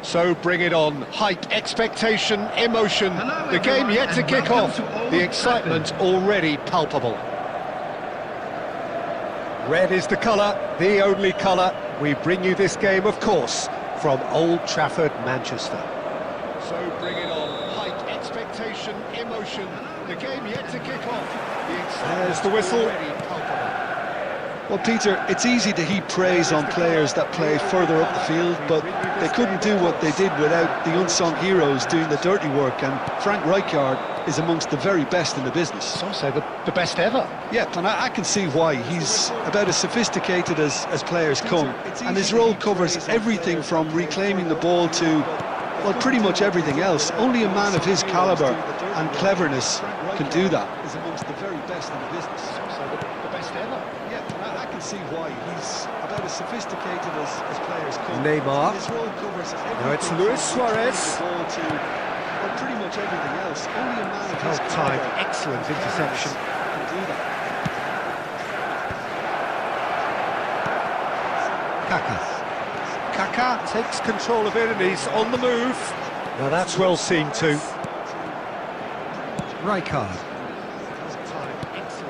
So bring it on. Hype, expectation, emotion. The game yet to kick off. The excitement already palpable. Red is the colour, the only colour. We bring you this game, of course, from Old Trafford, Manchester. So bring it on. Hype, expectation, emotion. The game yet to kick off. There's the whistle. Already palpable. Well, Peter, it's easy to heap praise on players that play further up the field, but they couldn't do what they did without the unsung heroes doing the dirty work, and Frank Rijkaard is amongst the very best in the business. It's also the best ever. Yeah, and I can see why. He's about as sophisticated as players come, and his role covers everything from reclaiming the ball to, well, pretty much everything else. Only a man of his calibre and cleverness can do that. Is amongst the very best in the business. It's also the best ever. Yeah, I can see why. He's about as sophisticated as players come. Neymar. His role covers Now it's Luis Suarez. Well, pretty much everything else. Only a man of his Time, calibre excellent interception. can do that. Kaká takes control of it and he's on the move. Now that's well seen too. Rijkaard.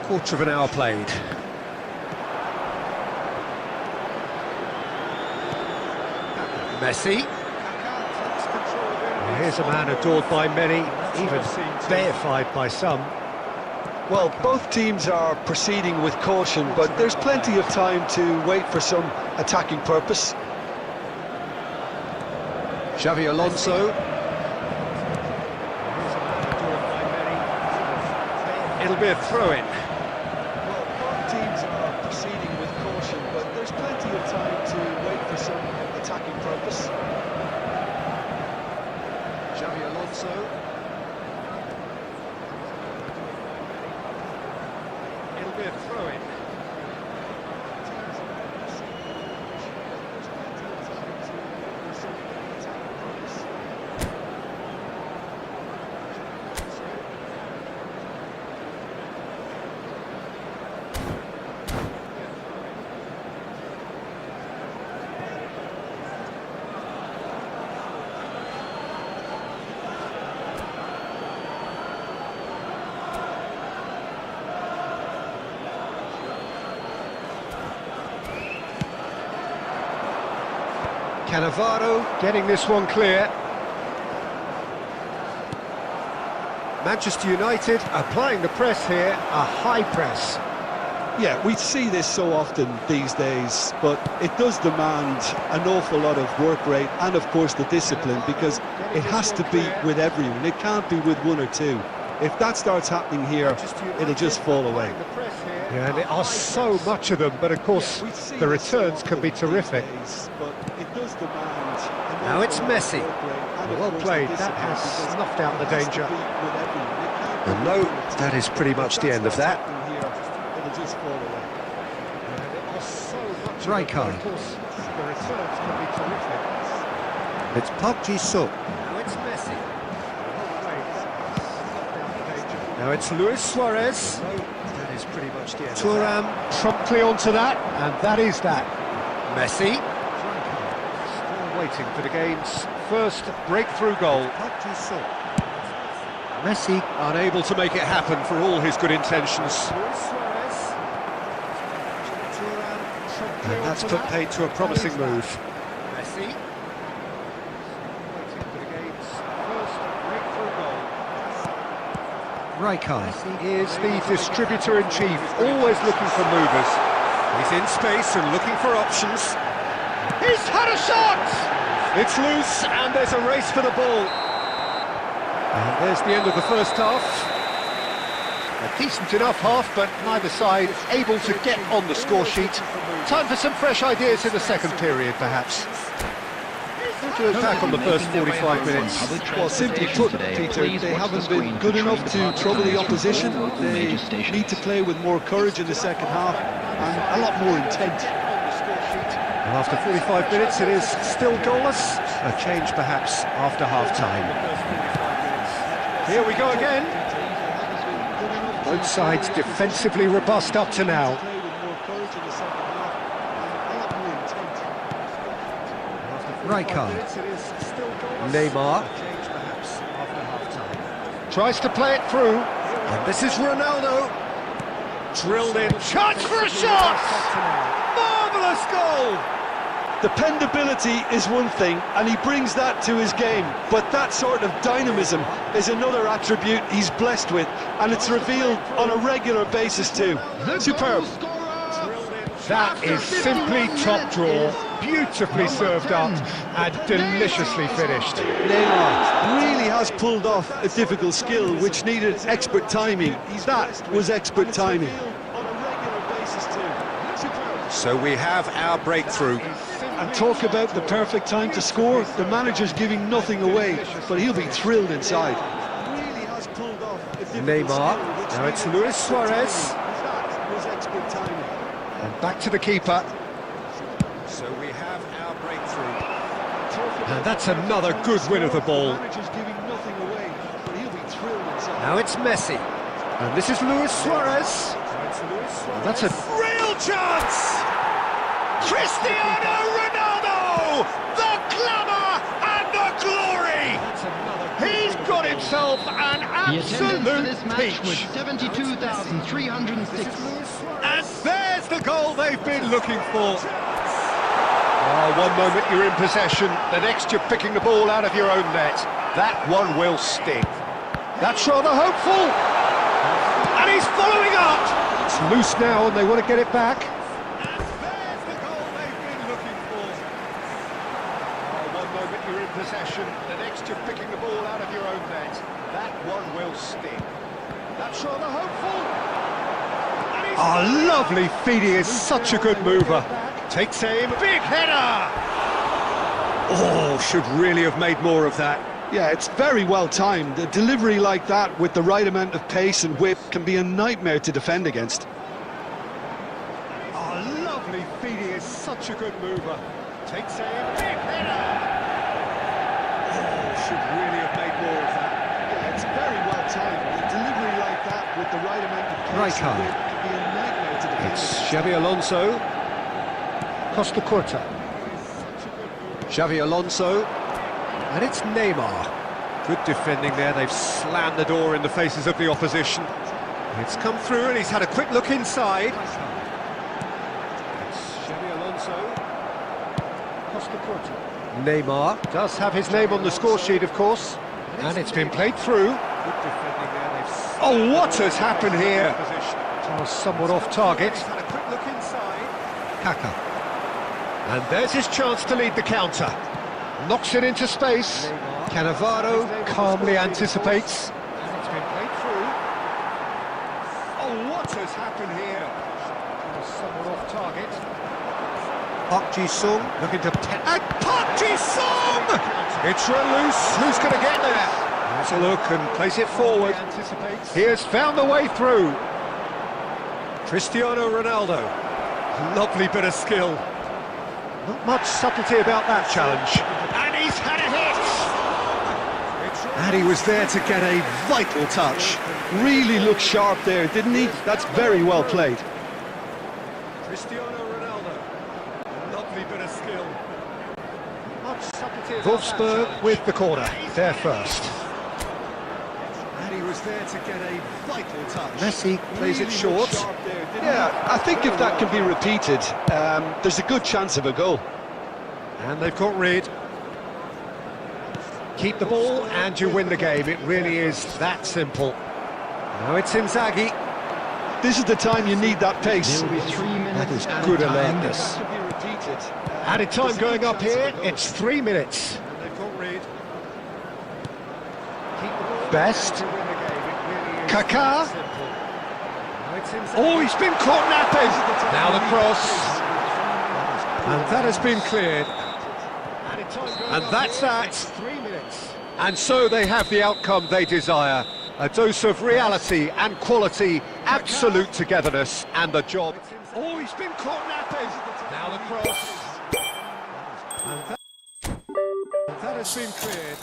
Quarter of an hour played. Messi. Here's a man adored by many, even deified by some. Well, both teams are proceeding with caution, but there's plenty of time to wait for some attacking purpose. Xavi Alonso. It'll be a throw-in. Well, both teams are proceeding with caution, but there's plenty of time to wait for some attacking purpose. Xavi Alonso. It'll be a throw-in. Cannavaro getting this one clear. Manchester United applying the press here, a high press. Yeah, we see this so often these days, but it does demand an awful lot of work rate and, of course, the discipline, because it has to be with everyone. It can't be with one or two. If that starts happening here, it'll just fall away. Yeah, and there are so much of them, but of course the returns can be terrific. Now it's Messi. Well played, that has snuffed out the danger. And no, that is pretty much the end of that. Rijkaard. It's Park Ji-sung. Now it's Messi. Now it's Luis Suarez. That is pretty much the end. Thuram promptly onto that, and that is that. Messi. Still waiting for the game's first breakthrough goal. Messi unable to make it happen for all his good intentions. And that's put paid to a promising move. Messi. Waiting for the game's first breakthrough goal. Rijkaard. He is the distributor-in-chief, always looking for movers. He's in space and looking for options. He's had a shot! It's loose and there's a race for the ball. And there's the end of the first half. A decent enough half, but neither side able to get on the score sheet. Time for some fresh ideas in the second period, perhaps. To attack on the first 45 minutes. Well, simply put, Peter, they haven't been good enough to trouble the opposition. They need to play with more courage in the second half and a lot more intent. And after 45 minutes, it is still goalless. A change, perhaps, after half-time. Here we go again. Both sides defensively robust up to now. Rijkaard. Neymar tries to play it through, and this is Ronaldo. Drilled in, chance for a shot! Marvellous goal! Dependability is one thing, and he brings that to his game, but that sort of dynamism is another attribute he's blessed with, and it's revealed on a regular basis too. Superb. That is simply top draw, beautifully served up and deliciously finished. Neymar really has pulled off a difficult skill which needed expert timing. That was expert timing. So we have our breakthrough. And talk about the perfect time to score. The manager's giving nothing away, but he'll be thrilled inside. Neymar, now it's Luis Suarez. And back to the keeper. So we have our breakthrough. And that's another good win of the ball. Now it's Messi. And this is Luis Suarez. And that's a real chance! Cristiano Ronaldo! The glamour and the glory! He's got himself an absolute peach. Was 72,306. And there's the goal they've been looking for. Oh, one moment you're in possession, the next you're picking the ball out of your own net. That one will sting. That's rather hopeful. And he's following up. It's loose now and they want to get it back. And there's the goal they've been looking for. Oh, one moment you're in possession, the next you're picking the ball out of your own net. That one will sting. That's rather hopeful. Oh, lovely feed, he is such a good mover. Takes aim, big header! Oh, should really have made more of that. Yeah, it's very well timed. A delivery like that with the right amount of pace and whip can be a nightmare to defend against. Oh, lovely feed, he is such a good mover. Takes aim, big header! Oh, should really have made more of that. Yeah, it's very well timed. A delivery like that with the right amount of pace and whip can be a nightmare to defend. It's Xavi Alonso. Costa Curta. Xavi Alonso. And it's Neymar. Good defending there. They've slammed the door in the faces of the opposition. It's come through and he's had a quick look inside. It's Xavi Alonso. Costa Curta. Neymar does have his name on the score sheet, of course. And it's been played through. Good defending there. Oh, what has happened here? That was somewhat off target. He's had a quick look inside. Kaka. And there's his chance to lead the counter. Knocks it into space. Cannavaro calmly anticipates. And it's been played through. Oh, what has happened here? That was somewhat off target. Park Ji-sung looking to... And Park Ji-sung! It's run loose. Who's going to get there? There's a look and plays it forward. He has found the way through. Cristiano Ronaldo. Lovely bit of skill. Not much subtlety about that challenge. And he's had a hit! And he was there to get a vital touch. Really looked sharp there, didn't he? That's very well played. Cristiano Ronaldo. Lovely bit of skill. Much subtlety about Wolfsburg with the corner. There first. And he was there to get a vital touch. Messi plays it short. Yeah, I think if that can be repeated, there's a good chance of a goal. And they've got rid. Keep the ball and you win the game. It really is that simple. Now it's Inzaghi. This is the time you need that pace. There will be 3 minutes. That is good alertness. Added time going up here. It's 3 minutes. And they've got rid. Best. Kaká. Oh, he's been caught napping. Now the cross. And that has been cleared. And that's that. And so they have the outcome they desire. A dose of reality and quality, absolute togetherness, and the job. Oh, he's been caught napping. Now the cross. And that has been cleared.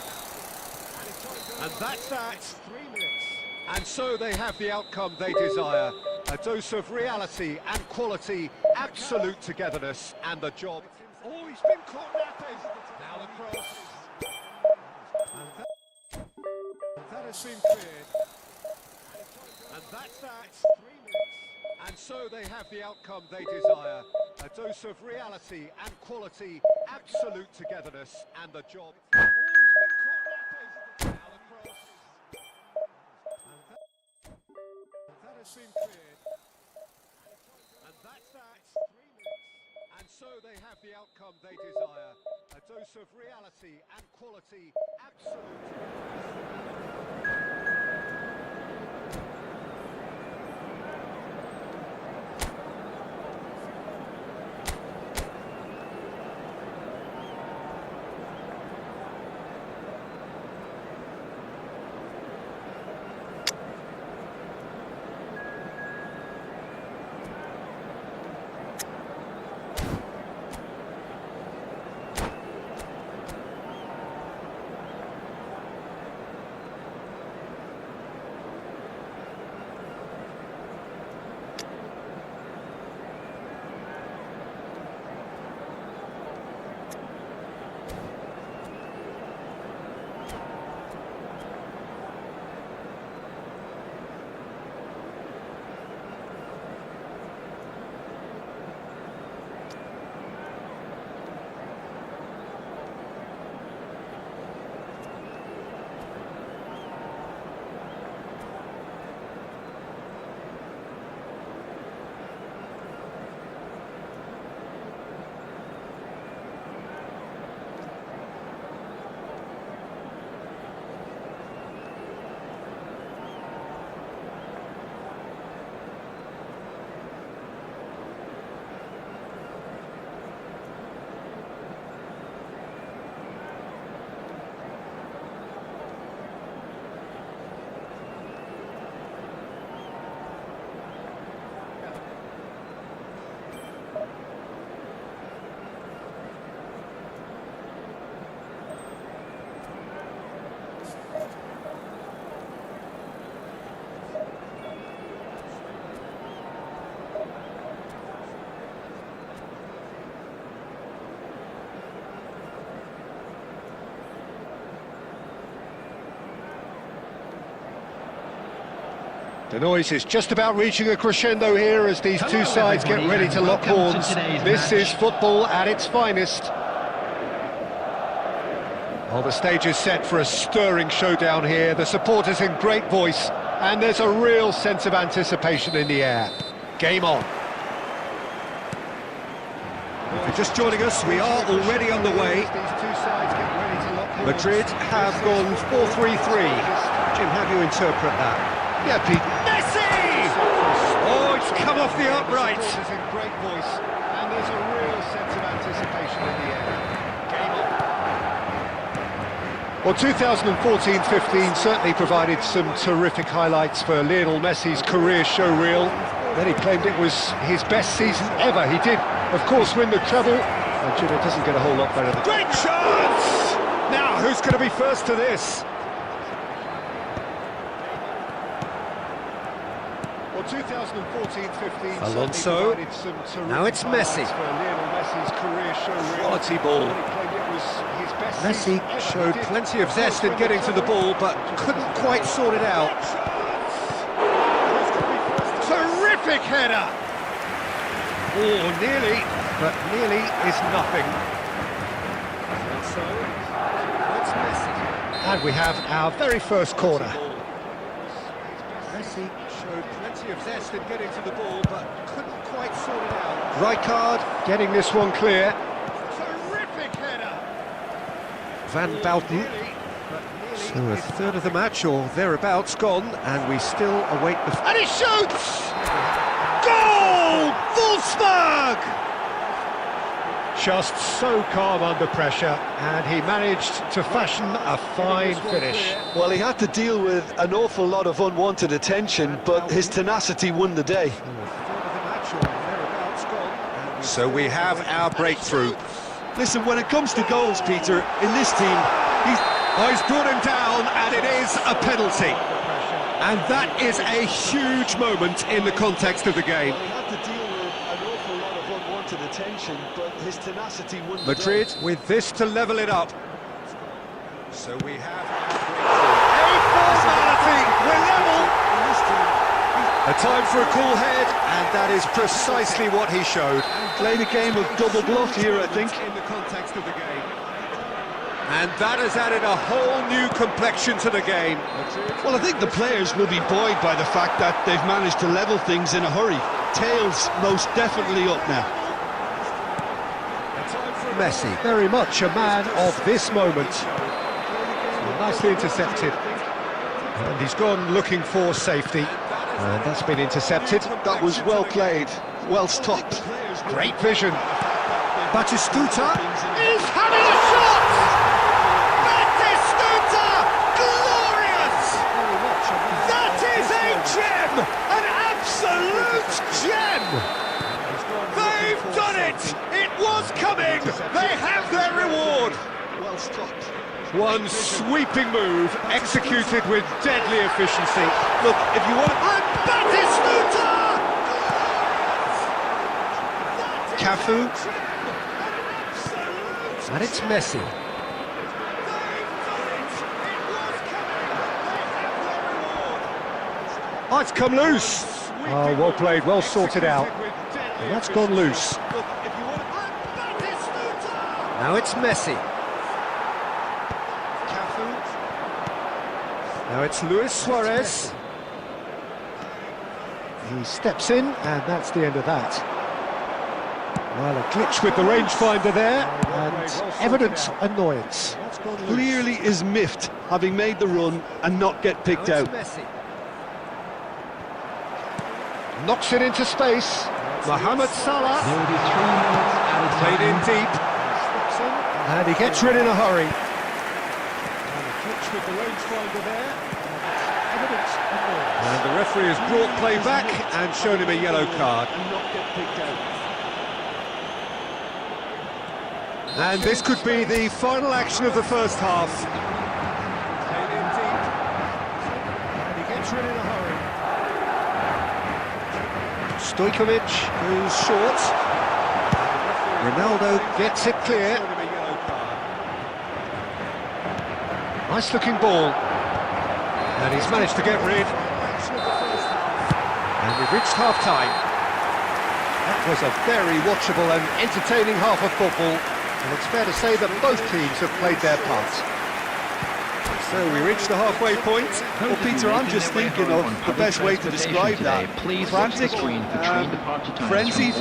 And that's that. And so they have the outcome they desire. A dose of reality and quality, absolute togetherness, and the job. Oh, he's been caught napping. Now the cross. That has been cleared. And that's that. 3 minutes. And so they have the outcome they desire. A dose of reality and quality, absolute togetherness, and the job. Oh, he's been caught napping. Now the cross. And that has been cleared. And that's that. 3 minutes. And so they have the outcome they desire. A dose of reality and quality, absolute togetherness. The noise is just about reaching a crescendo here as these two sides get ready to lock horns. This is football at its finest. Well, the stage is set for a stirring showdown here. The supporters in great voice, and there's a real sense of anticipation in the air. Game on. If you're just joining us, we are already on the way. Madrid have gone 4-3-3. Jim, how do you interpret that? Yeah, Pete. Messi! Oh, it's come off the upright. Supporters in great voice, and there's a real sense of anticipation in the air. Game on. Well, 2014-15 certainly provided some terrific highlights for Lionel Messi's career showreel. Then he claimed it was his best season ever. He did, of course, win the treble. And Jim, it doesn't get a whole lot better than that. Great chance! Now, who's going to be first to this? Well, 2014-15 Alonso. Now it's Messi. Quality ball. Messi showed plenty of zest in getting to the ball, but couldn't quite sort it out. Terrific header! Oh, nearly, but nearly is nothing. And we have our very first corner. Messi showed plenty of zest in getting to the ball, but couldn't quite sort it out. Rijkaard getting this one clear. Terrific header! Van Bouten. So a third of the match, or thereabouts, gone, and we still await the... And he shoots! Goal! Wolfsburg! Just so calm under pressure, and he managed to fashion a fine finish. Well, he had to deal with an awful lot of unwanted attention, but his tenacity won the day. So we have our breakthrough. Listen, when it comes to goals, Peter, in this team, he's brought him down, and it is a penalty. And that is a huge moment in the context of the game. attention, but his tenacity wouldn't. Madrid with this to level it up. So we have a time for a cool head, and that is precisely what he showed. Played a game of double bluff here, I think. In the context of the game. And that has added a whole new complexion to the game. Well, I think the players will be buoyed by the fact that they've managed to level things in a hurry. Tails most definitely up now. Messi, very much a man of this moment. Nicely intercepted. And he's gone looking for safety. And that's been intercepted. That was well played, well stopped. Great vision. Batistuta is having a shot! Batistuta! Glorious! That is a gem! An absolute gem! They've done it! It was coming! They have their reward! Well stopped. One sweeping move, executed with deadly efficiency. Look, if you want... And Batistuta! Cafu. And it's Messi. Oh, it's come loose. Oh, well played, well sorted out. And that's gone loose. Now it's Messi. Now it's Luis Suarez. He steps in, and that's the end of that. Well, a glitch with the rangefinder there, and evident annoyance. Clearly is miffed, having made the run and not get picked out. Knocks it into space. Mohamed Salah. Played in deep. And he gets rid in a hurry. And a glitch with the rangefinder there. And the referee has brought play back and shown him a yellow card. And this could be the final action of the first half. Played in deep. And he gets rid in a hurry. Stojkovic goes short. Ronaldo gets it clear. Nice looking ball. And he's managed to get rid. And we've reached half-time. That was a very watchable and entertaining half of football. And it's fair to say that both teams have played their part. So we reached the halfway point. Well, Peter, I'm just thinking of the best way to describe that. Frantic, frenzied,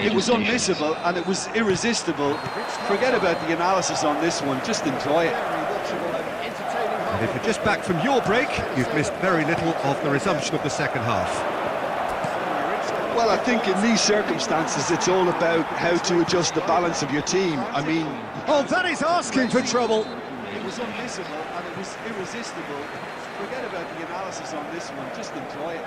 it was unmissable and it was irresistible. Forget about the analysis on this one, just enjoy it. And if you're just back from your break, you've missed very little of the resumption of the second half. Well, I think in these circumstances, it's all about how to adjust the balance of your team. I mean... Oh, that is asking for trouble! It was unmissable and it was irresistible. Forget about the analysis on this one, just enjoy it.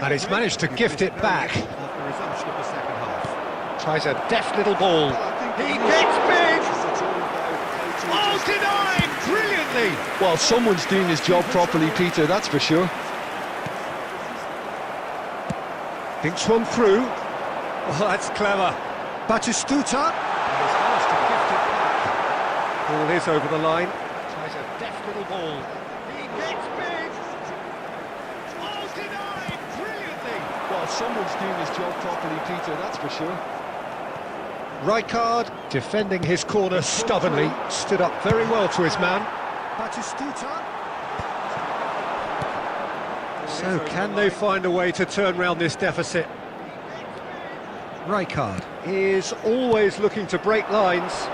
And he's managed to gift it back. Of the resumption of the second half. Tries a deft little ball. He gets big! Oh, denied! Brilliantly! Well, someone's doing his job properly, Peter, that's for sure. Thinks one through. Oh, that's clever. Batistuta. Ball is over the line. Tries a deft little ball. He gets big. Oh, denied! Brilliantly. Well, someone's doing his job properly, Peter, that's for sure. Rijkaard, defending his corner stubbornly, stood up very well to his man. Batistuta. So can they find a way to turn round this deficit? Rijkaard is always looking to break lines.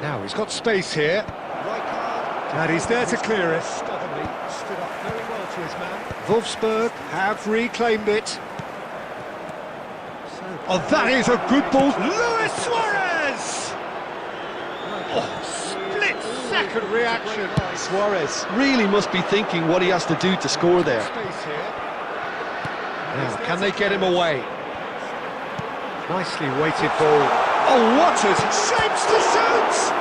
Now he's got space here. And he's there to clear it. Stubbornly stood up very well to his man. Wolfsburg have reclaimed it. Oh, that is a good ball. Luis Suarez! Oh, split-second reaction. Suarez really must be thinking what he has to do to score there. Now, can they get him away? Nicely weighted ball. Oh, what a shapes to shoot!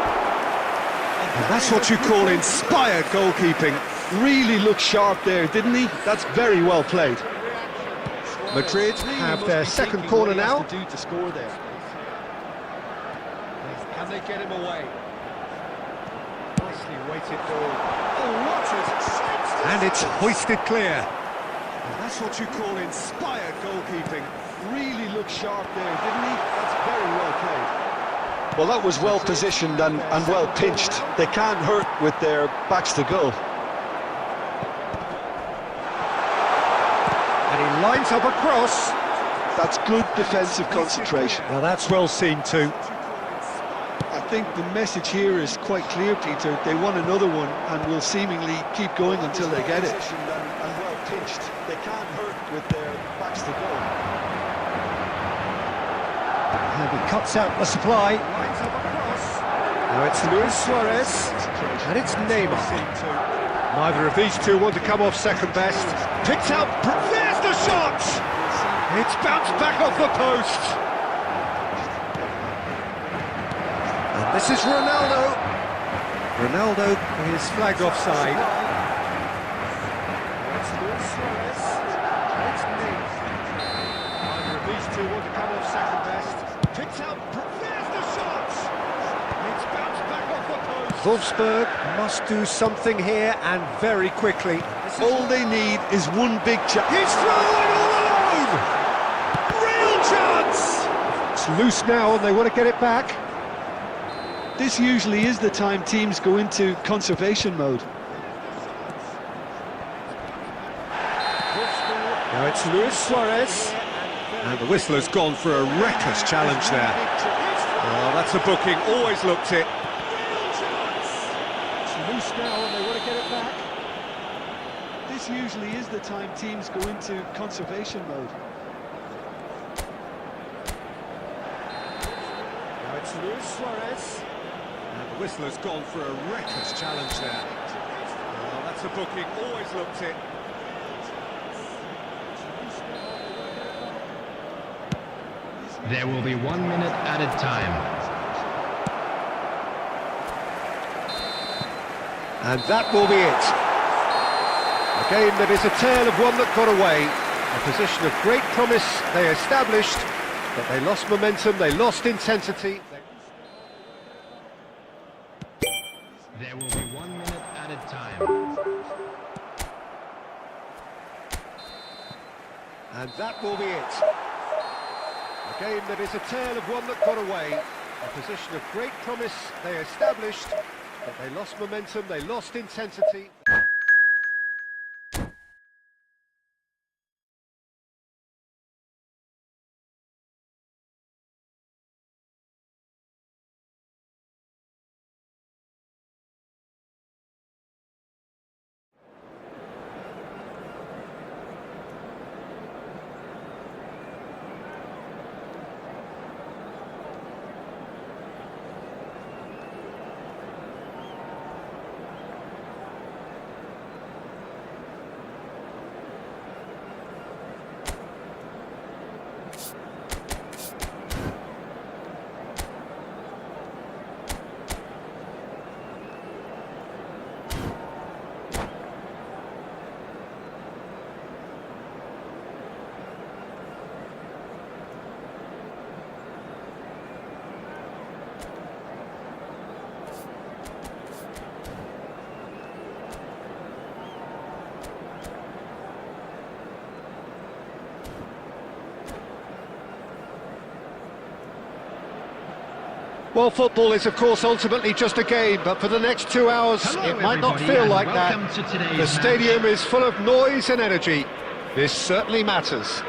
And that's what you call inspired goalkeeping. Really looked sharp there, didn't he? That's very well played. Madrid have their second corner now. To score there. Can they get him away? Nicely weighted ball. Oh, swatted. And it's hoisted clear. And that's what you call inspired goalkeeping. Really looked sharp there, didn't he? That's very well played. Well, that was well positioned and well pinched. They can't hurt with their backs to goal. And he lines up a cross. That's good defensive concentration. Now that's well seen too. I think the message here is quite clear, Peter. They want another one and will seemingly keep going until they get it. And well pinched. They can't hurt with their backs to goal. And he cuts out the supply. Now it's Luis Suarez, and it's Neymar. Neither of these two want to come off second best. Picks out, there's the shot! It's bounced back off the post. And this is Ronaldo. Ronaldo is flagged offside. It's Luis Suarez, and it's Neymar. Neither of these two want to come off second best. Picks out, there's the shot! It's bounced back off the post. Wolfsburg must do something here, and very quickly. All they need is one big chance. He's through all alone! Real chance! It's loose now, and they want to get it back. This usually is the time teams go into conservation mode. Now it's Luis Suarez, and the whistler's gone for a reckless challenge there. Oh, that's a booking, always looked it. It's loose now, and they want to get it back. This usually is the time teams go into conservation mode. Now it's Luis Suarez, and the whistler's gone for a reckless challenge there. Oh, that's a booking, always looked it. There will be 1 minute added time. And that will be it. A game that is a tale of one that got away. A position of great promise they established, but they lost momentum, they lost intensity. There will be 1 minute added time. And that will be it. A game that is a tale of one that got away. A position of great promise they established, but they lost momentum, they lost intensity. Well, football is, of course, ultimately just a game, but for the next 2 hours, it might not feel like that. The stadium is full of noise and energy. This certainly matters.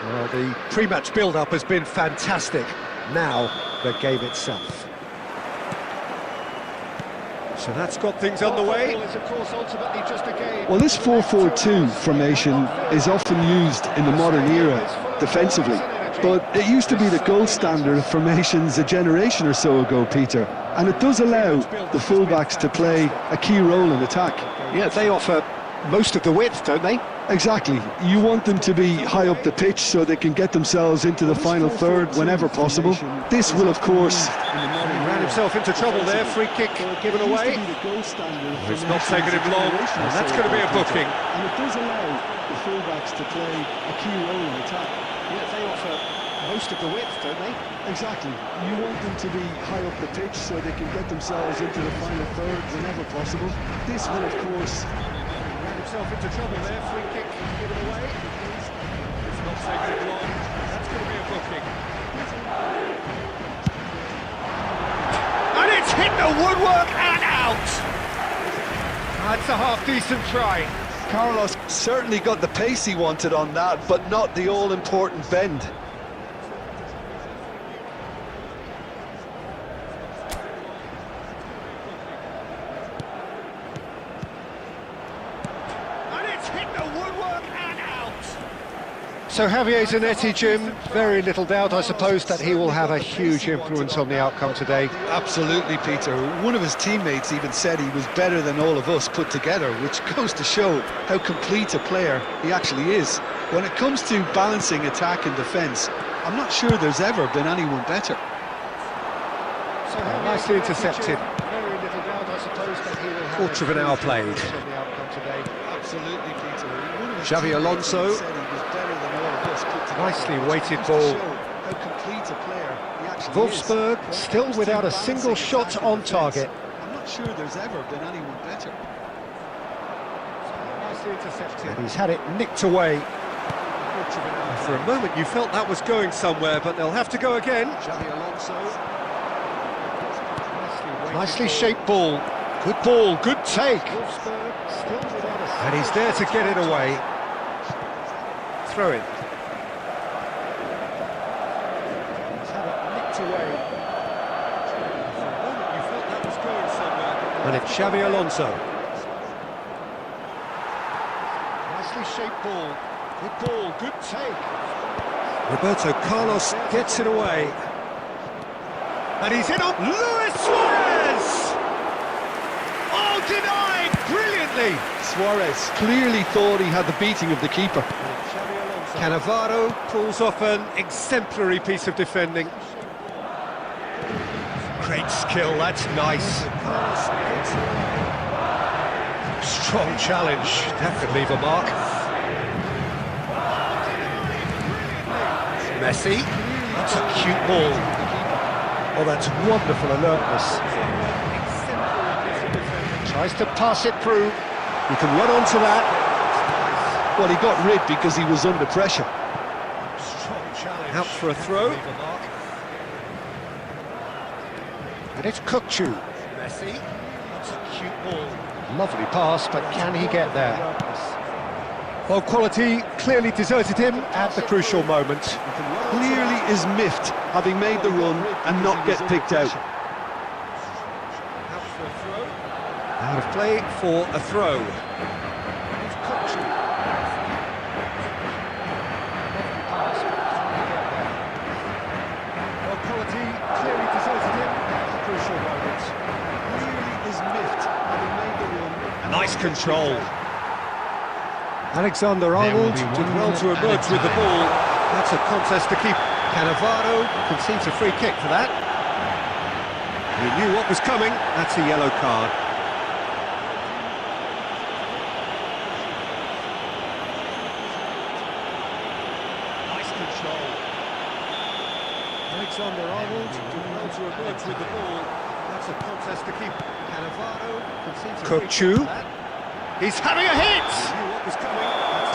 Well, the pre-match build-up has been fantastic. Now, the game itself. So that's got things underway. Football is, of course, ultimately just a game. Well, this 4-4-2 formation is often used in the modern era defensively. But it used to be the gold standard of formations a generation or so ago, Peter. And it does allow the fullbacks to play a key role in attack. Yeah, they offer most of the width, don't they? Exactly. You want them to be high up the pitch so they can get themselves into the final third whenever possible. This will, of course... He ran himself into trouble there, free kick given away. It's not taken him long, and that's going to be a booking. And it does allow the fullbacks to play a key role in attack. Yeah, they offer most of the width, don't they? Exactly. You want them to be high up the pitch so they can get themselves into the final third whenever possible. This will, of course... Ran himself into trouble there, free kick given away. It's not taking long, that's going to be a booking. And it's hit the woodwork and out! That's a half-decent try. Carlos certainly got the pace he wanted on that, but not the all-important bend. And it's hit the woodwork and out! So Javier Zanetti, Jim, very little doubt, I suppose, that he will have a huge influence on the outcome today. Absolutely, Peter. One of his teammates even said he was better than all of us put together, which goes to show how complete a player he actually is. When it comes to balancing attack and defence, I'm not sure there's ever been anyone better. So nicely intercepted. Very little doubt, I suppose, that he will have Quarter of an hour played. on the outcome today. Absolutely, Peter. One of his Xavi teammates Alonso. even said he was better than all of us put together. Nicely weighted Goes to ball. show how complete a player he actually is. Wolfsburg When it still comes to without a balancing single shot attack and on defence, target. I'm not sure there's ever been anyone better. Nicely intercepted. And he's had it nicked away. For a moment you felt that was going somewhere, but they'll have to go again. Xavi Alonso. Nicely shaped ball. Good ball, good take. And he's there to get it away. Throw in. He's had it nicked away. For a moment you felt that was going somewhere. And it's Xavi Alonso. Nicely shaped ball. Good ball, good take. Roberto Carlos gets it away. And he's in on Luis Suarez! Oh, denied brilliantly! Suarez clearly thought he had the beating of the keeper. Cannavaro pulls off an exemplary piece of defending. Great skill, that's nice. Strong challenge, that could leave a mark. Messi, that's a cute ball. Oh, that's wonderful alertness. Tries to pass it through. You can run onto that. Well, he got rid because he was under pressure. Out for a throw. And it's Kukçu. Messi, that's a cute ball. Lovely pass, but can he get there? Well, quality clearly deserted him at the crucial moment. Clearly is miffed, having made the run and not get picked out. Out of play for a throw. Well, quality clearly deserted him at the crucial moment. Clearly is miffed, having made the run. Nice control. Alexander will Arnold be did 1 well to minute emerge at a with the time. ball. That's a contest to keep. Cannavaro concedes a free kick for that. He knew what was coming. That's a yellow card. Nice control. Alexander Arnold did well to emerge with the ball. That's a contest to keep. Cannavaro concedes a free kick for that. He's having a hit!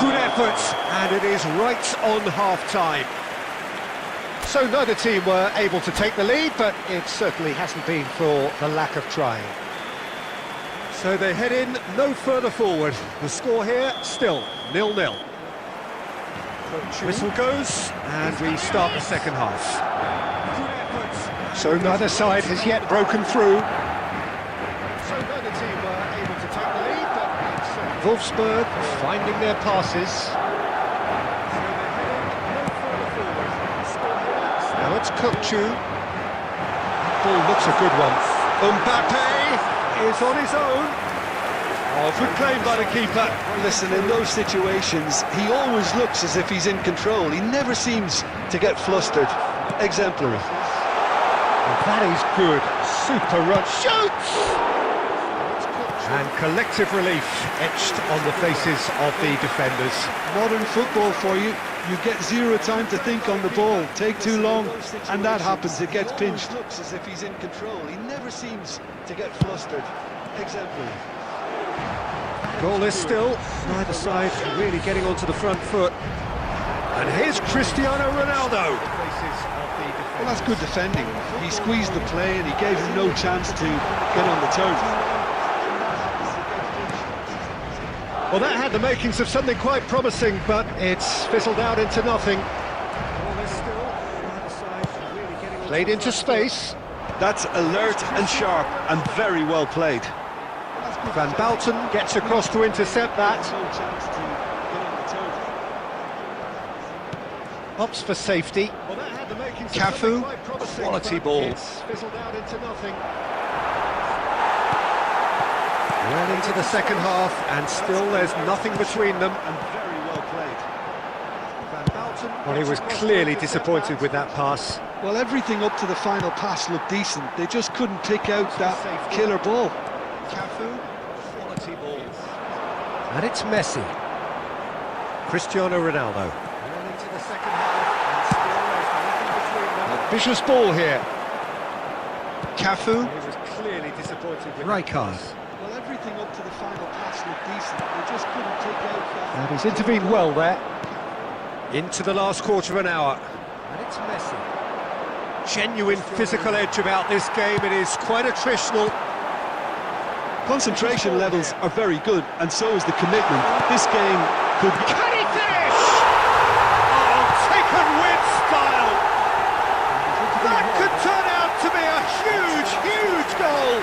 Good effort, and it is right on half-time. So neither team were able to take the lead, but it certainly hasn't been for the lack of trying. So they head in no further forward. The score here, still 0-0. Whistle goes, and we start the second half. So neither side has yet broken through. So neither team were able to take the lead, but Wolfsburg finding their passes. Now it's Kukçu. Ball looks a good one. Mbappe is on his own. Oh, good claim by the keeper. Listen, in those situations, he always looks as if he's in control. He never seems to get flustered. Exemplary. That is good. Super run. Shoots! And collective relief etched on the faces of the defenders. Modern football for you. You get zero time to think on the ball. Take too long, and that happens. It gets pinched. Looks as if he's in control. He never seems to get flustered. Exemplary. Goalless still, neither side really getting onto the front foot. And here's Cristiano Ronaldo. Well, that's good defending. He squeezed the play and he gave him no chance to get on the turn. Well, that had the makings of something quite promising, but it's fizzled out into nothing. Played into space. That's alert and sharp and very well played. Van Bouten gets across to intercept that. Opts for safety. Cafu, a quality ball. It's fizzled out into nothing. Well into the second half, and still there's nothing between them. And very well played. Van Bouten, well, he was clearly disappointed with that pass. Well, everything up to the final pass looked decent. They just couldn't pick out that killer ball. Cafu, quality ball. And it's Messi. Cristiano Ronaldo. Well into the second half, and still there's nothing between them. A vicious ball here. Cafu. He was clearly disappointed with Rijkaard. Well, everything up to the final pass looked decent. They just couldn't pick out that. And he's intervened well there. Into the last quarter of an hour. And it's Messi. Genuine physical edge about this game. It is quite attritional. Concentration levels are very good, and so is the commitment. This game could be... Can he finish? Oh, taken with style. That could turn out to be a huge, huge goal.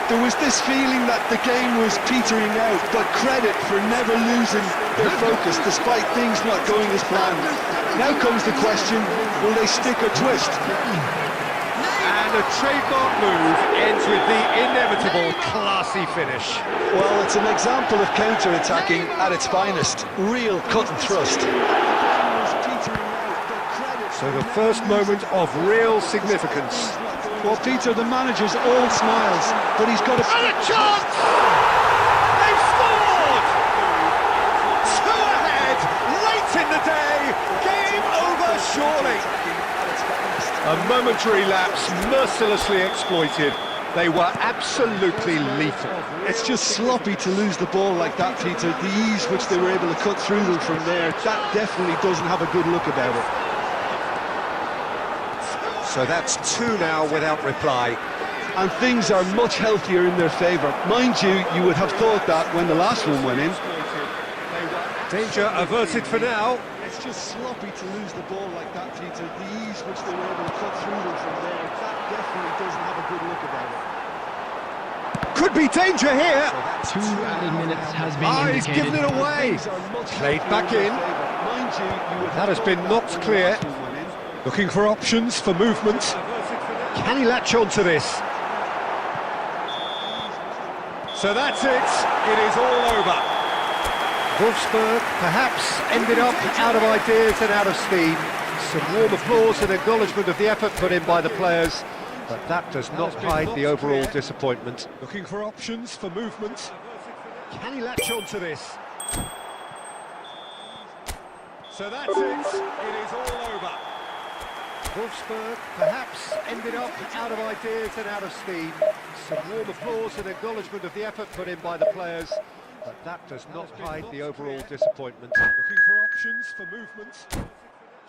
There was this feeling that the game was petering out, but credit for never losing their focus despite things not going as planned. Now comes the question, will they stick or twist? And a trademark move ends with the inevitable classy finish. Well, it's an example of counter-attacking at its finest. Real cut and thrust. So the first moment of real significance. Well, Peter, the manager's all smiles, but he's got a... And a chance! They've scored! Two ahead, late in the day, game over surely. A momentary lapse, mercilessly exploited. They were absolutely lethal. It's just sloppy to lose the ball like that, Peter. The ease which they were able to cut through them from there, that definitely doesn't have a good look about it. So that's two now without reply. And things are much healthier in their favour. Mind you, you would have thought that when the last one went in. Danger averted for now. It's just sloppy to lose the ball like that, Peter. The ease which they were able to cut through them from there, that definitely doesn't have a good look about it. Could be danger here. 2 added minutes has been He's indicated. given it away. Played back in. That has been knocked clear. Looking for options for movement. Can he latch on to this? So that's it. It is all over. Wolfsburg perhaps ended up out of ideas and out of steam. Some warm applause and acknowledgement of the effort put in by the players, but that does not hide the overall disappointment. Looking for options for movement. Can he latch on to this? So that's it. It is all over. Wolfsburg perhaps ended up out of ideas and out of steam. Some warm applause and acknowledgement of the effort put in by the players, but that does not hide the overall disappointment. Looking for options for movement.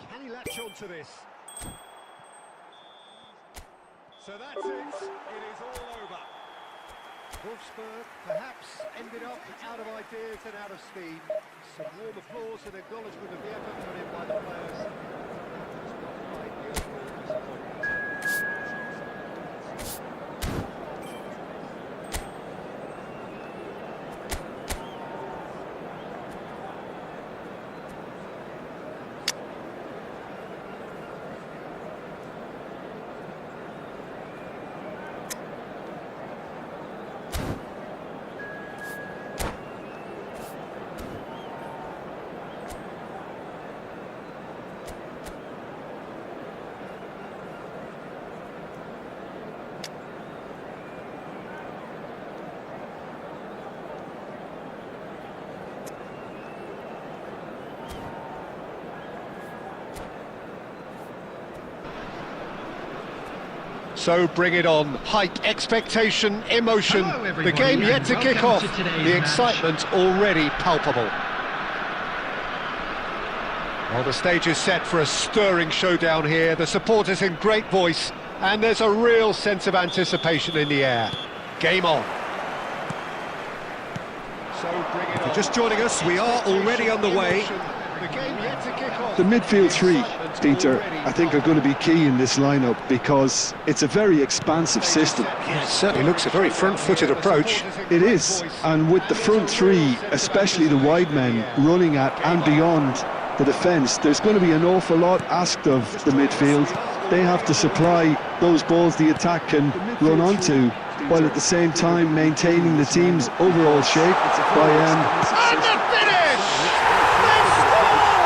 Can he latch on to this? So that's it. It is all over. Wolfsburg perhaps ended up out of ideas and out of steam. Some warm applause and acknowledgement of the effort put in by the players. So bring it on. Hype, expectation, emotion. Hello, The everybody, game yet and to kick welcome off. to today's The match. excitement already palpable. Well, the stage is set for a stirring showdown here. The supporters in great voice, and there's a real sense of anticipation in the air. Game on. So bring it on. If you're just joining us, we are already underway. The game yet to kick off. The midfield three, Peter, I think are going to be key in this lineup because it's a very expansive system. Yeah, it certainly looks a very front-footed approach. It is, and with the front three, especially the wide men, running at and beyond the defence, there's going to be an awful lot asked of the midfield. They have to supply those balls the attack can run onto, while at the same time maintaining the team's overall shape by And the finish! They've scored!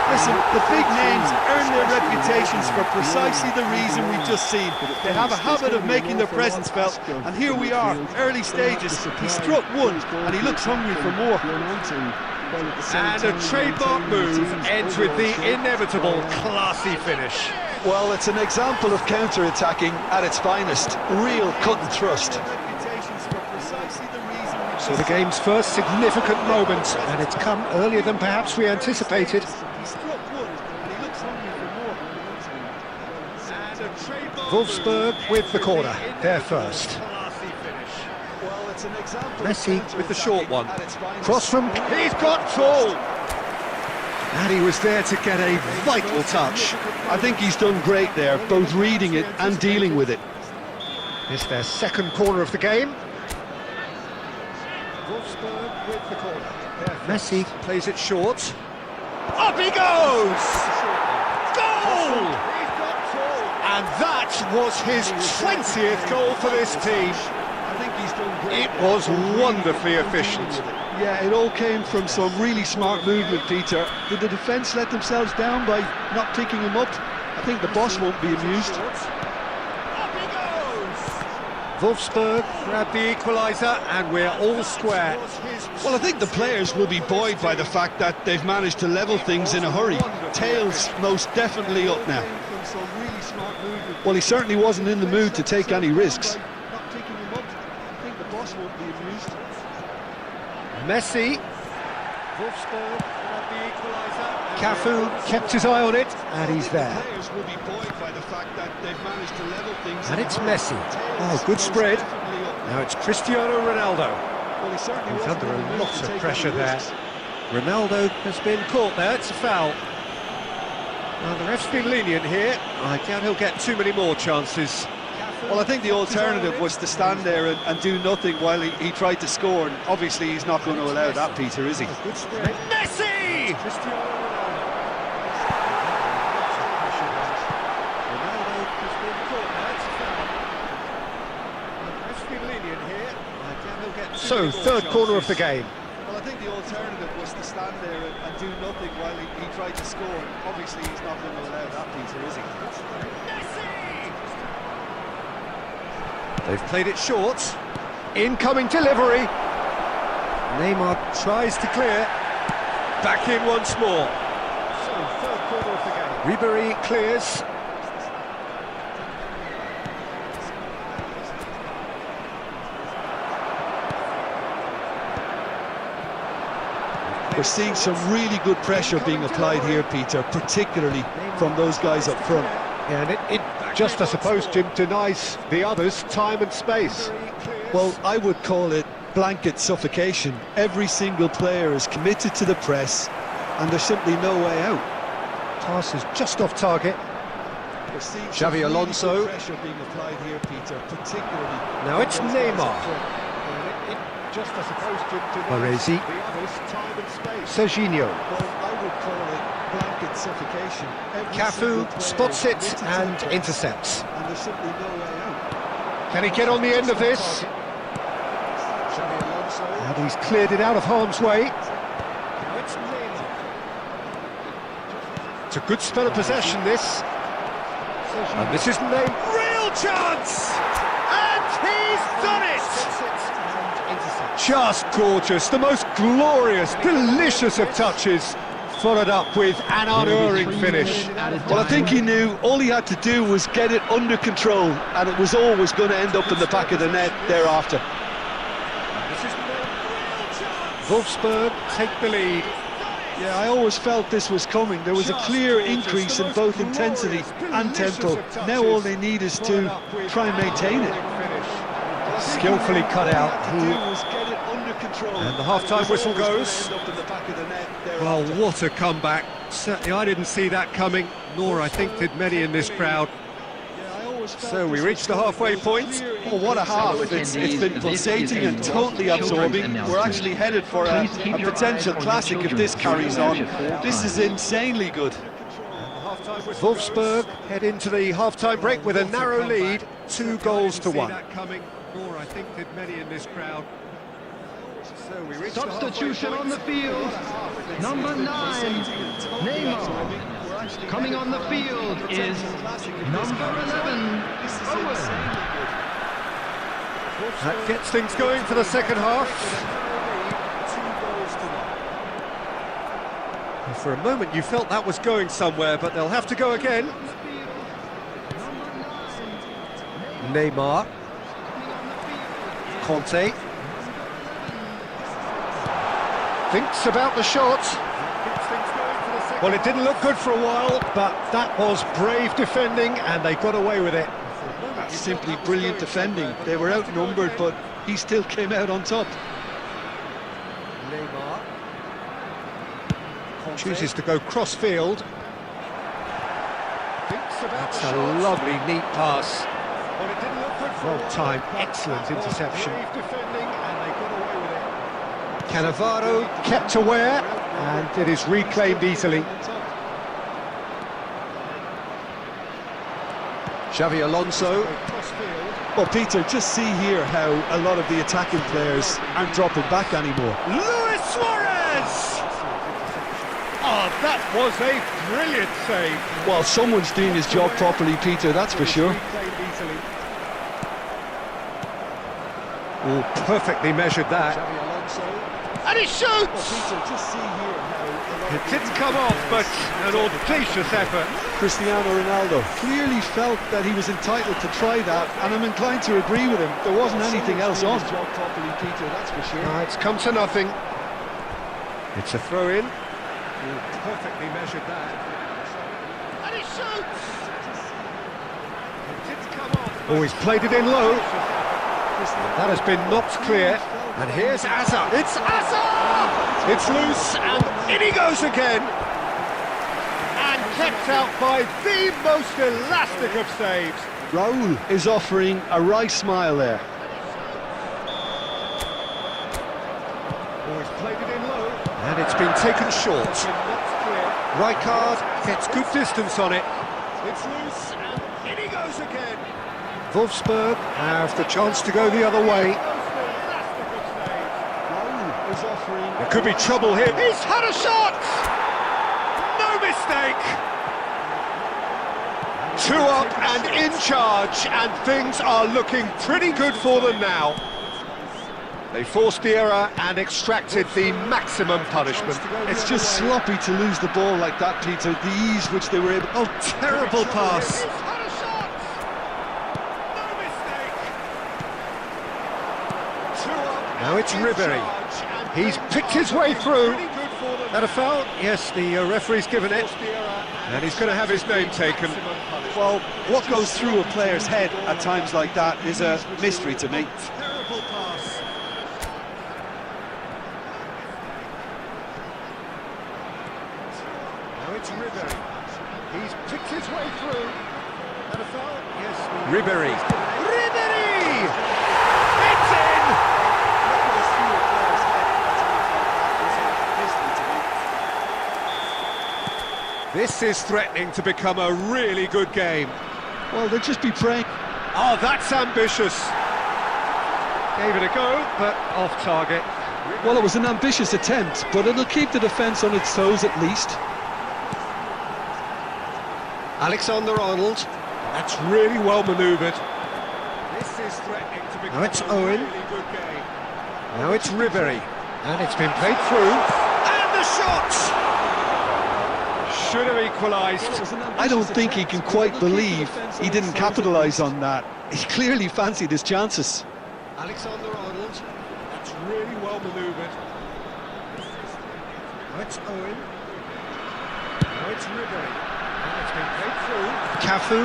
Listen, the big names earn their reputations for precisely the reason we've just seen. They have a habit of making their presence felt, and here we are, early stages. He struck one, and he looks hungry for more. And a trademark move ends with the inevitable classy finish. Well, it's an example of counter-attacking at its finest. Real cut and thrust. So the game's first significant moment, and it's come earlier than perhaps we anticipated. Wolfsburg with the corner, they're first. Messi with the short one. Cross from... He's got tall! And he was there to get a vital touch. I think he's done great there, both reading it and dealing with it. It's their second corner of the game. Wolfsburg with the corner. Messi plays it short. Up he goes! Goal! And that was his 20th goal for this team. It was wonderfully efficient. Yeah, it all came from some really smart movement, Peter. Did the defence let themselves down by not picking him up? I think the boss won't be amused. Up he goes! Wolfsburg grabbed the equaliser, and we're all square. Well, I think the players will be buoyed by the fact that they've managed to level things in a hurry. Tails most definitely up now. Well, he certainly wasn't in the mood to take any risks. Messi. Wolfsburg grabbed the equaliser. Cafu kept his eye on it, and he's there. And it's Messi. Oh, good spread. Now it's Cristiano Ronaldo. He's under a lot of pressure there. Ronaldo has been caught there, it's a foul. Well, the ref's been lenient here. I doubt he'll get too many more chances. Well, I think the alternative was to stand there and do nothing while he tried to score, and obviously he's not going to allow that, Peter, is he? Messi! So, third corner of the game. Well, I think the alternative was to stand there and do nothing while he tried to score, and obviously he's not going to allow that, Peter, is he? They've played it short. Incoming delivery. Neymar tries to clear. Back in once more. So, third corner of the game. Ribéry clears. We're seeing some really good pressure being applied here, Peter, particularly from those guys up front. Yeah, and it just, I suppose, Jim, denies the others time and space. Well, I would call it blanket suffocation. Every single player is committed to the press, and there's simply no way out. Pass is just off target. Xavi Alonso. Pressure being applied here, Peter, particularly. Now it's Neymar. Just, I suppose, Jim, denies the others time and space. Serginho. Well, I would call it blanket suffocation. Cafu spots it and intercepts. And there's simply no way out. Can he get on the end of this? And he's cleared it out of harm's way. It's a good spell of possession, this. And this is Neymar. Real chance! And he's done it! Just gorgeous, the most glorious, delicious of touches. followed up with an unerring finish. Well, I think he knew all he had to do was get it under control, and it was always going to end up in the back of the net thereafter. Wolfsburg take the lead. Yeah, I always felt this was coming. There was a clear increase in both intensity and tempo. Now all they need is to try and maintain it. Skillfully cut out. And the half-time whistle goes. Well, what a comeback. Certainly I didn't see that coming, nor I think did many in this crowd. So we reached the halfway point. Oh, what a half. It's been pulsating and totally absorbing. We're actually headed for a potential classic if this carries on. This is insanely good. Wolfsburg head into the half-time break with a narrow lead, 2 goals to 1. Nor I think did many in this crowd. So we reached Substitution on the field. Number 9, Neymar. Coming on the field is number 11, Owen. That gets things going for the second half. For a moment you felt that was going somewhere, but they'll have to go again. Neymar. Conte. Thinks about the shot. Well, it didn't look good for a while, but that was brave defending, and they got away with it. That's simply brilliant defending. They were outnumbered, but he still came out on top. Neymar chooses to go cross-field. That's a lovely, neat pass. Well timed, excellent interception. Cannavaro kept aware, and it is reclaimed easily. Xavi Alonso. Well, Peter, just see here how a lot of the attacking players aren't dropping back anymore. Luis Suarez! Oh, that was a brilliant save. Well, someone's doing his job properly, Peter, that's for sure. Oh, perfectly measured that. And he shoots! It didn't come off, but an audacious effort. Cristiano Ronaldo clearly felt that he was entitled to try that, and I'm inclined to agree with him. There wasn't anything else on. It's come to nothing. It's a throw-in. Perfectly measured that. And he shoots! It didn't come off. Oh, he's played it in low. That has been knocked clear. And here's Azar. It's Azar! It's loose, and in he goes again. And kept out by the most elastic of saves. Raul is offering a wry smile there. Oh, he's played it in low. And it's been taken short. Rijkaard gets good distance on it. It's loose, and in he goes again. Wolfsburg have the chance to go the other way. There could be trouble here. He's had a shot! No mistake! 2 up and in charge, and things are looking pretty good for them now. They forced the error and extracted the maximum punishment. It's just sloppy to lose the ball like that, Peter. The ease which they were able... Oh, terrible pass. Now it's Ribery. He's picked his way through. That a foul? Yes, the referee's given it. And he's going to have his name taken. Well, what goes through a player's head at times like that is a mystery to me. Terrible pass. Now it's Ribery. He's picked his way through. That a foul? Yes. Ribery. Ribery! It's in! This is threatening to become a really good game. Well, they'll just be praying. Oh, that's ambitious. Gave it a go, but off target. Well, it was an ambitious attempt, but it'll keep the defence on its toes at least. Alexander-Arnold. That's really well manoeuvred. This is threatening to become a really good game. Now it's Ribery. And it's been played through. And the shot! should have equalised. I don't think he can quite believe he didn't capitalise on that. He clearly fancied his chances. Alexander-Arnold, that's really well manoeuvred. Now it's Owen. Now it's Ribery. And it's been played through. Cafu.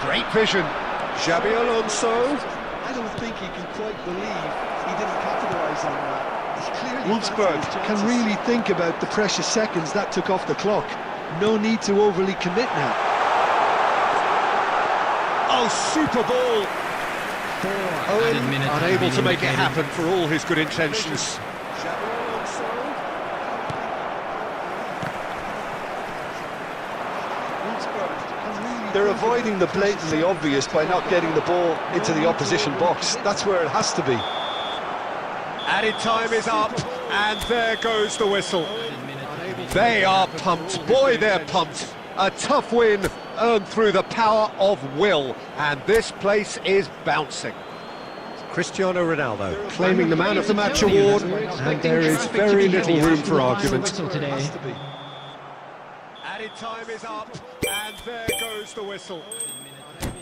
Great vision. Xabi Alonso. I don't think he can quite believe he didn't capitalise on that. Wolfsburg can really think about the precious seconds that took off the clock. No need to overly commit now. Oh, super ball! Owen unable to make it happen for all his good intentions. They're avoiding the blatantly obvious by not getting the ball into the opposition box. That's where it has to be. Added time is up, and there goes the whistle. They are pumped, boy they're pumped. A tough win earned through the power of will, and this place is bouncing. Cristiano Ronaldo claiming the Man of the Match award, and there is very little room for argument. Added time is up, and there goes the whistle.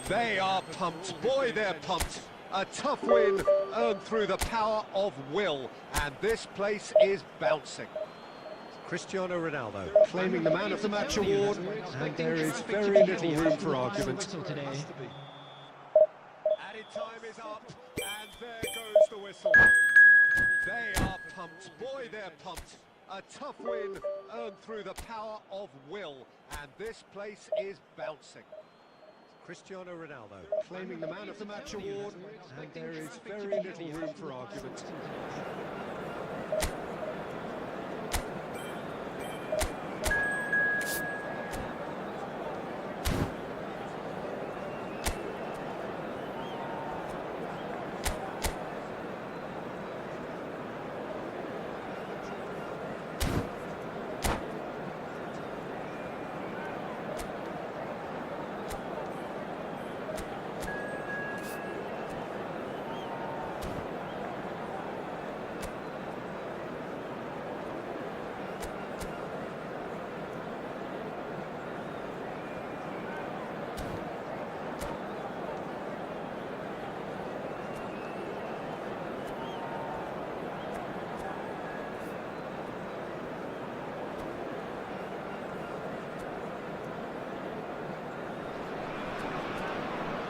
They are pumped, boy they're pumped. A tough win earned through the power of will, and this place is bouncing. Cristiano Ronaldo claiming the Man of the Match award, and there is very little room for argument. Added time is up, and there goes the whistle. They are pumped, boy they're pumped. A tough win earned through the power of will, and this place is bouncing. Cristiano Ronaldo claiming the Man of the Match award, and there is very little room for argument.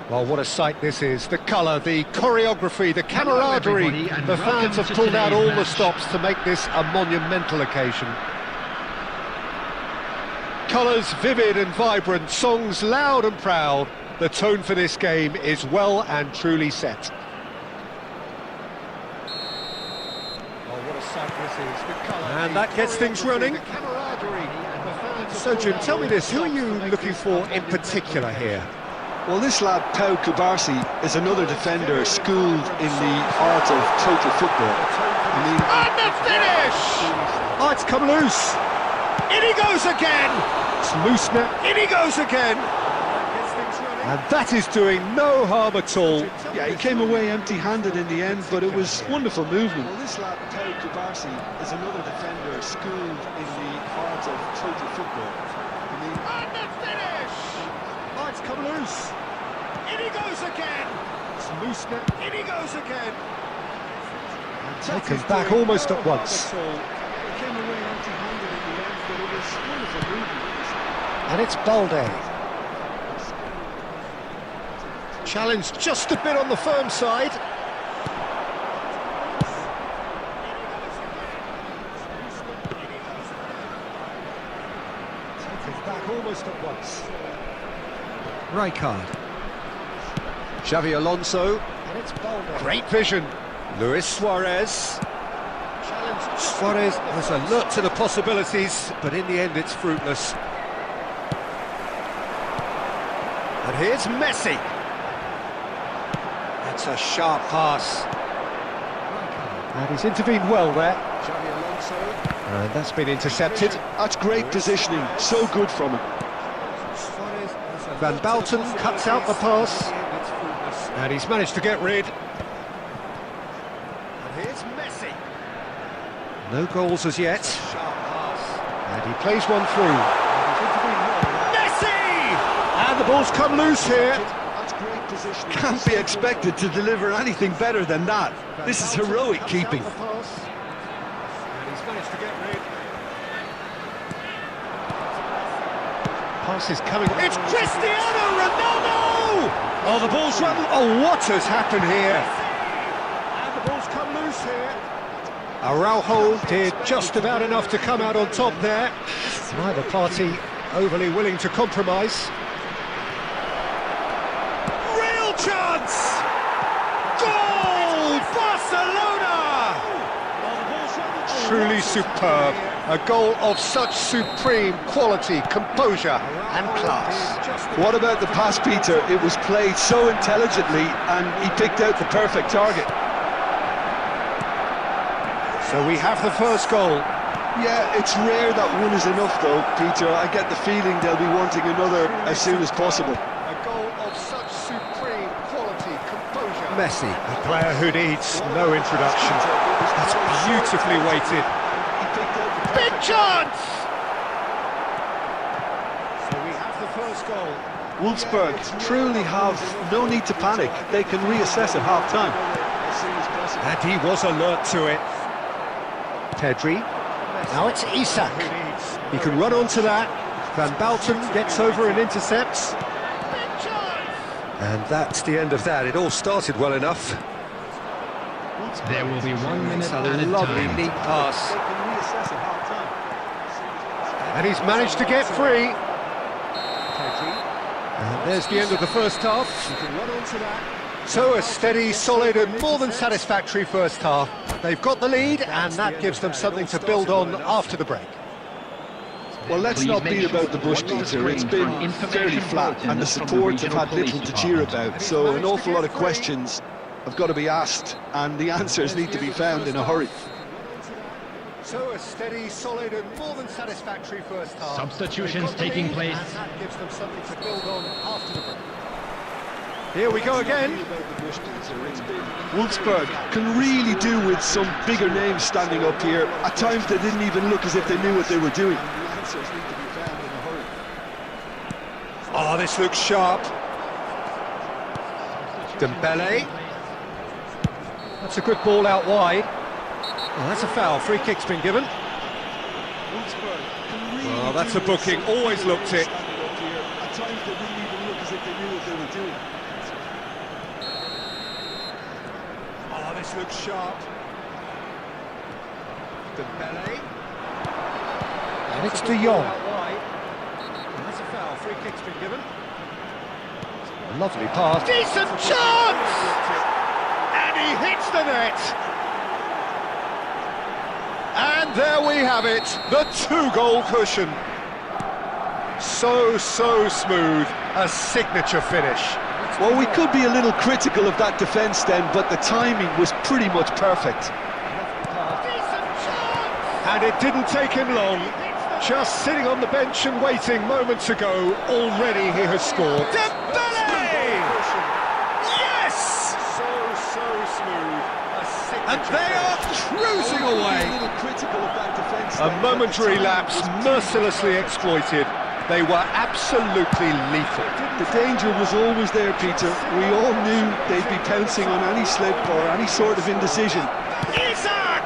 Well, what a sight this is. The colour, the choreography, the camaraderie. The fans have pulled out all the stops to make this a monumental occasion. Colours vivid and vibrant, songs loud and proud. The tone for this game is well and truly set. Oh, what a sight this is. The colour, and that gets things running. So, Jim, tell me this, who are you looking for in particular here? Well, this lad, Pau Kubarsi, is another defender schooled in the art of total football. And the finish! Oh, it's come loose. In he goes again. It's loose now. In he goes again. And that is doing no harm at all. Yeah, he came away empty-handed in the end, but it was wonderful movement. Well, this lad, Pau Kubarsi, is another defender schooled in the art of total football. And the finish! Oh, it's come loose. In he goes again. It's loose now. In he goes again. Taken back almost at once. He came away empty-handed in the end, but it was wonderful movement. And it's Balde. Challenged just a bit on the firm side. Taken back almost at once. Rijkaard. Xabi Alonso. And it's Balde. Great vision. Luis Suarez. Challenged. Suarez was alert to the possibilities, but in the end it's fruitless. And here's Messi. That's a sharp pass. And he's intervened well there. Xabi Alonso. And that's been intercepted. That's great positioning, so good from him. Van Bouten cuts out the pass. And he's managed to get rid. And here's Messi. No goals as yet. And he plays one through. Messi! And the ball's come loose here. Can't be expected to deliver anything better than that. This is heroic keeping. And he's managed to get rid. Pass is coming. It's Cristiano Ronaldo! Oh, the ball's run. Oh, what has happened here? And the ball's come loose here. Araujo did just about enough to come out on top there. Neither party overly willing to compromise. Real chance! Goal! Barcelona! Truly superb. A goal of such supreme quality, composure and class. What about the pass, Peter? It was played so intelligently and he picked out the perfect target. So we have the first goal. Yeah, it's rare that one is enough though, Peter. I get the feeling they'll be wanting another as soon as possible. A goal of such supreme quality, composure. Messi, a player who needs no introduction. That's beautifully weighted. Big chance! So we have the first goal. Wolfsburg truly have no need to panic. They can reassess at half-time. And he was alert to it. Pedri. Now it's Isak. He can run onto that. Van Balten gets over and intercepts. And that's the end of that. It all started well enough. There will be 1 minute A added lovely time. neat pass. And he's managed to get free. And there's the end of the first half. So a steady, solid and more than satisfactory first half. They've got the lead and that gives them something to build on after the break. Well, let's not beat about the bush, Peter. It's been fairly flat and the support have had little to cheer about. So an awful lot of questions have got to be asked and the answers need to be found in a hurry. So a steady, solid and more than satisfactory first half. Substitutions taking place. And that gives them something to build on after the break. Here we go again. Wolfsburg can really do with some bigger names standing up here. At times they didn't even look as if they knew what they were doing. Oh, this looks sharp. Dembele. That's a good ball out wide. Oh, that's a foul. Free kick's been given. Oh, that's a booking. Always looked it. At times they didn't even look as if they knew what they were doing. Oh, this looks sharp. Dembele. And it's De Jong. That's a foul. Free kick's been given. A lovely pass. Decent chance! And he hits the net. And there we have it, the 2-goal cushion. So smooth, a signature finish. Well, we could be a little critical of that defence then, but the timing was pretty much perfect. And it didn't take him long. Just sitting on the bench and waiting moments ago, already he has scored. Dembele! Yes! So smooth. And they are cruising away. A momentary lapse, mercilessly exploited. They were absolutely lethal. The danger was always there, Peter. We all knew they'd be pouncing on any slip or any sort of indecision. Isak!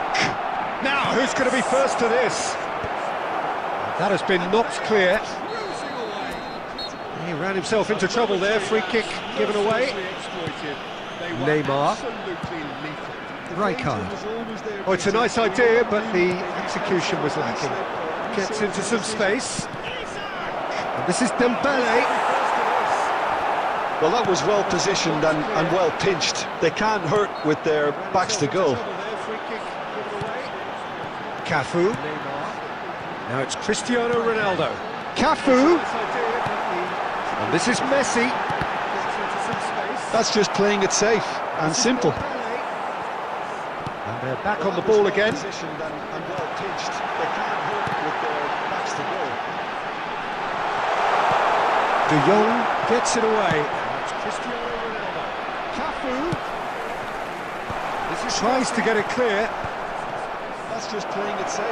Now, who's going to be first to this? That has been knocked clear. He ran himself into trouble there. Free kick given away. Neymar. Rijkaard. Oh, it's a nice idea, but the execution was lacking. Gets into some space. And this is Dembele. Well, that was well positioned and well pinched. They can't hurt with their backs to goal. Cafu. Now it's Cristiano Ronaldo. Cafu. And this is Messi. That's just playing it safe and simple. And they're back on the ball again. Positioned and well pitched. They can't hurt with their backs to goal. De Jong gets it away. It's Cristiano Ronaldo. Cafu. Tries to get it clear. That's just playing it safe.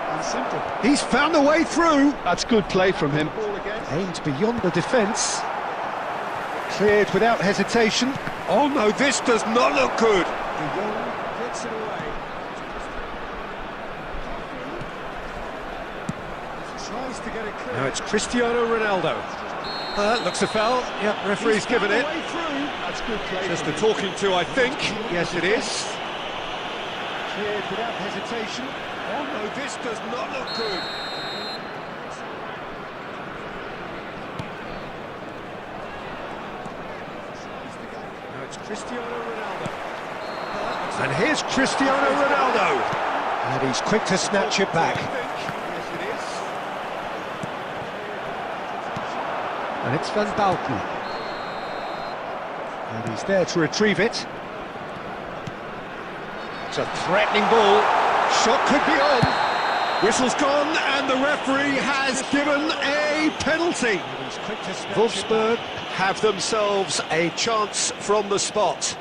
and simple. He's found a way through. That's good play from him. Aimed beyond the defence. Cleared without hesitation. Oh no, this does not look good. De Jong gets it away. Tries to get it clear. Now it's Cristiano Ronaldo. That looks a foul. Yep, referee's given it. That's good play. Just a talking to, I think. Yes, it is. Cleared without hesitation. Oh no, this does not look good. Now it's Cristiano Ronaldo. And here's Cristiano Ronaldo. And he's quick to snatch it back. Yes, it is. And it's Van Balken. And he's there to retrieve it. It's a threatening ball. Shot could be on. Whistle's gone, and the referee has given a penalty. Wolfsburg have themselves a chance from the spot.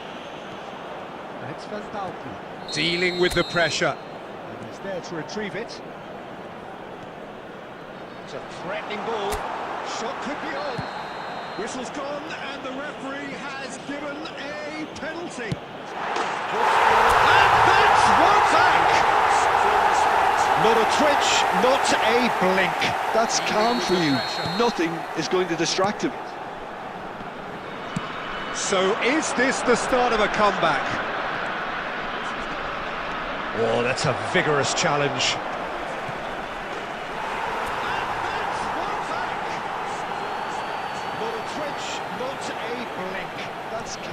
And it's Van Balken dealing with the pressure. And he's there to retrieve it. It's a threatening ball. Shot could be on. Whistle's gone, and the referee has given a penalty. And that's one back! Not a twitch, not a blink. That's calm for you. Nothing is going to distract him. So is this the start of a comeback? Oh, that's a vigorous challenge.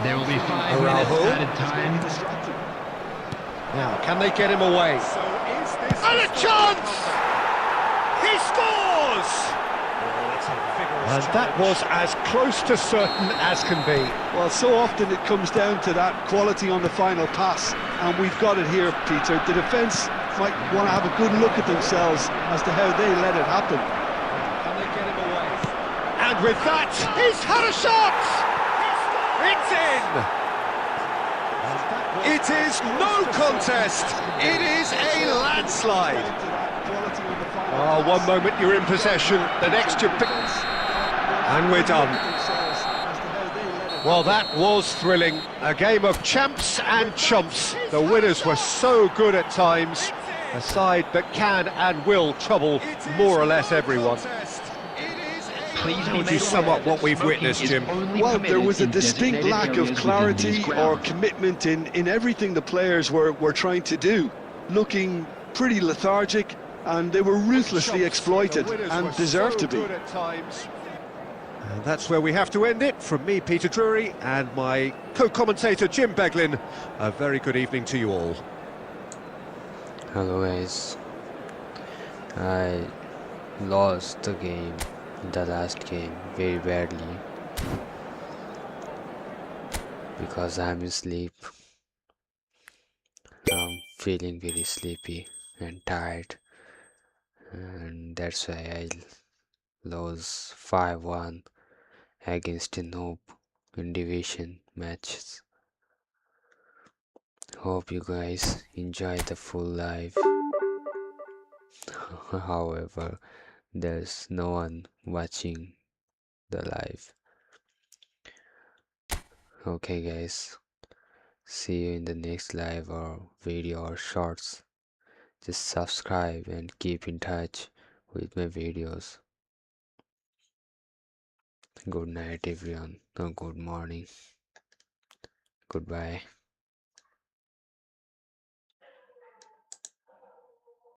There will be 5 minutes added time. Now, can they get him away? And a chance! He scores! And that was as close to certain as can be. Well, so often it comes down to that quality on the final pass, and we've got it here, Peter. The defence might want to have a good look at themselves as to how they let it happen. Can they get him away? And with that, he's had a shot! It's in! It is no contest. It is a landslide. Oh, one moment you're in possession, the next you pick... And we're done. Well, that was thrilling. A game of champs and chumps. The winners were so good at times. A side that can and will trouble more or less everyone. How would you sum up what we've witnessed, Jim? Well, there was a distinct lack of clarity or commitment in everything the players were trying to do. Looking pretty lethargic, and they were ruthlessly exploited and deserved to be. And that's where we have to end it. From me, Peter Drury, and my co-commentator, Jim Beglin. A very good evening to you all. Hello guys, I lost the last game very badly because I'm asleep. I'm feeling very sleepy and tired, and that's why I lost 5-1 against a noob in division matches. Hope you guys enjoy the full live. However, there's no one watching the live. Okay guys, see you in the next live or video or shorts. Just subscribe and keep in touch with my videos. Good night everyone, or good morning. Goodbye.